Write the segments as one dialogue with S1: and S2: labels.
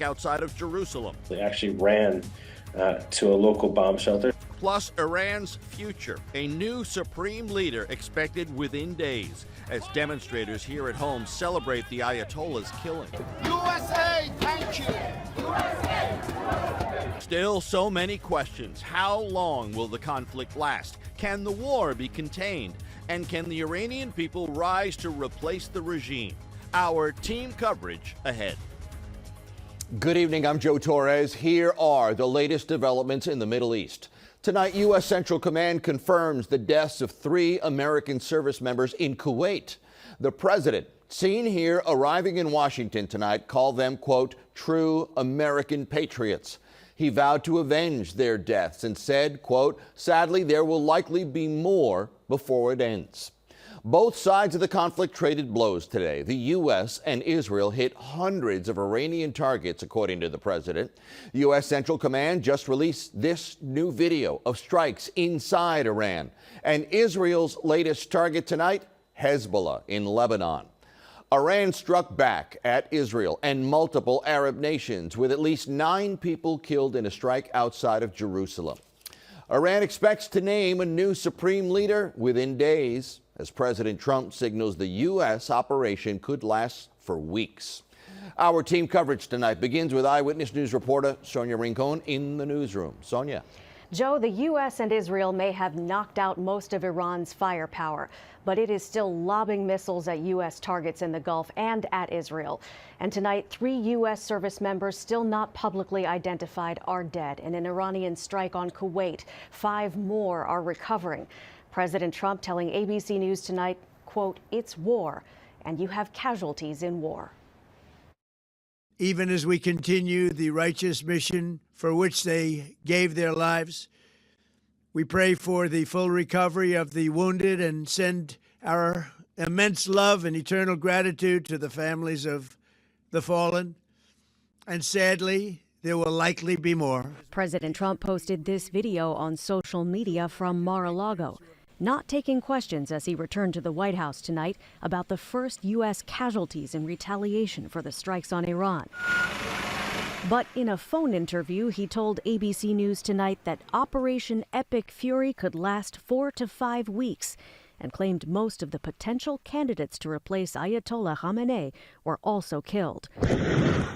S1: outside of Jerusalem.
S2: They actually ran to a local bomb shelter.
S1: Plus Iran's future, a new supreme leader expected within days as demonstrators here at home celebrate the Ayatollah's killing.
S3: USA, thank you! USA!
S1: Still so many questions. How long will the conflict last? Can the war be contained? And can the Iranian people rise to replace the regime? Our team coverage ahead.
S4: Good evening, I'm Joe Torres. Here are the latest developments in the Middle East. Tonight, U.S. Central Command confirms the deaths of 3 American service members in Kuwait. The president, seen here arriving in Washington tonight, called them, quote, true American patriots. He vowed to avenge their deaths and said, quote, sadly, there will likely be more before it ends. Both sides of the conflict traded blows today. The U.S. and Israel hit hundreds of Iranian targets, according to the president. U.S. Central Command just released this new video of strikes inside Iran. And Israel's latest target tonight, Hezbollah in Lebanon. Iran struck back at Israel and multiple Arab nations, with at least 9 people killed in a strike outside of Jerusalem. Iran expects to name a new supreme leader within days, as President Trump signals the U.S. operation could last for weeks. Our team coverage tonight begins with Eyewitness News reporter Sonia Rincon in the newsroom. Sonia.
S5: Joe, the U.S. and Israel may have knocked out most of Iran's firepower, but it is still lobbing missiles at U.S. targets in the Gulf and at Israel. And tonight, 3 U.S. service members still not publicly identified are dead in an Iranian strike on Kuwait. 5 more are recovering. President Trump telling ABC News tonight, quote, it's war, and you have casualties in war.
S6: Even as we continue the righteous mission for which they gave their lives, we pray for the full recovery of the wounded and send our immense love and eternal gratitude to the families of the fallen. And sadly, there will likely be more.
S5: President Trump posted this video on social media from Mar-a-Lago, not taking questions as he returned to the White House tonight about the first U.S. casualties in retaliation for the strikes on Iran. But in a phone interview, he told ABC News tonight that Operation Epic Fury could last 4 to 5 weeks and claimed most of the potential candidates to replace Ayatollah Khamenei were also killed.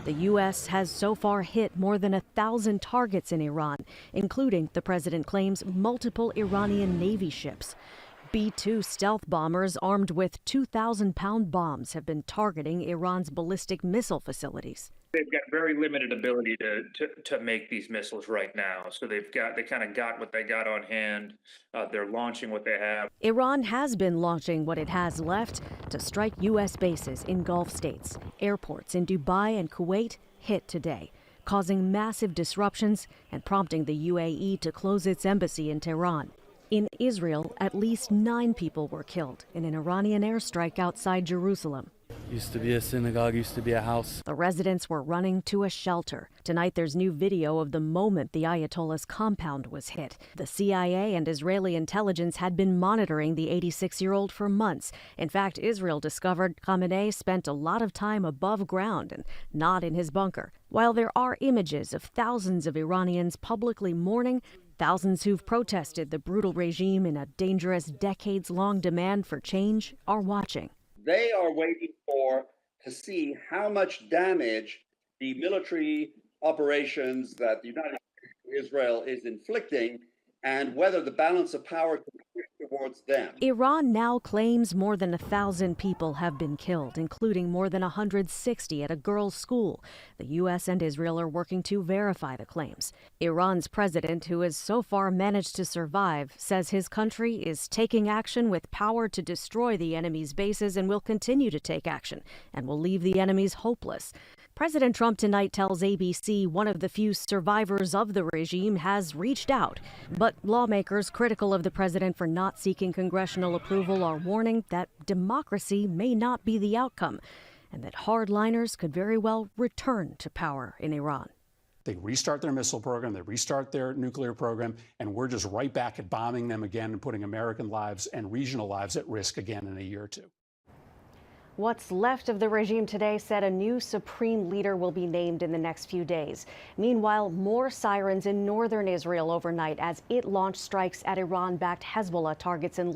S5: The U.S. has so far hit more than 1,000 targets in Iran, including, the president claims, multiple Iranian Navy ships. B-2 stealth bombers armed with 2,000-pound bombs have been targeting Iran's ballistic missile facilities.
S7: They've got very limited ability to make these missiles right now. So they kind of got what they got on hand. They're launching what they have.
S5: Iran has been launching what it has left to strike U.S. bases in Gulf states. Airports in Dubai and Kuwait hit today, causing massive disruptions and prompting the UAE to close its embassy in Tehran. In Israel, at least 9 people were killed in an Iranian airstrike outside Jerusalem.
S8: Used to be a synagogue, used to be a house.
S5: The residents were running to a shelter. Tonight, there's new video of the moment the Ayatollah's compound was hit. The CIA and Israeli intelligence had been monitoring the 86-year-old for months. In fact, Israel discovered Khamenei spent a lot of time above ground and not in his bunker. While there are images of thousands of Iranians publicly mourning, thousands who've protested the brutal regime in a dangerous decades-long demand for change are watching.
S9: They are waiting to see how much damage the military operations that the United States and Israel is inflicting and whether the balance of power can shift towards them.
S5: Iran now claims more than 1,000 people have been killed, including more than 160 at a girls' school. The U.S. and Israel are working to verify the claims. Iran's president, who has so far managed to survive, says his country is taking action with power to destroy the enemy's bases and will continue to take action and will leave the enemies hopeless. President Trump tonight tells ABC one of the few survivors of the regime has reached out. But lawmakers critical of the president for not seeking congressional approval are warning that democracy may not be the outcome and that hardliners could very well return to power in Iran.
S10: They restart their missile program, they restart their nuclear program, and we're just right back at bombing them again and putting American lives and regional lives at risk again in a year or two.
S5: What's left of the regime today said a new supreme leader will be named in the next few days. Meanwhile, more sirens in northern Israel overnight as it launched strikes at Iran-backed Hezbollah targets in Lebanon.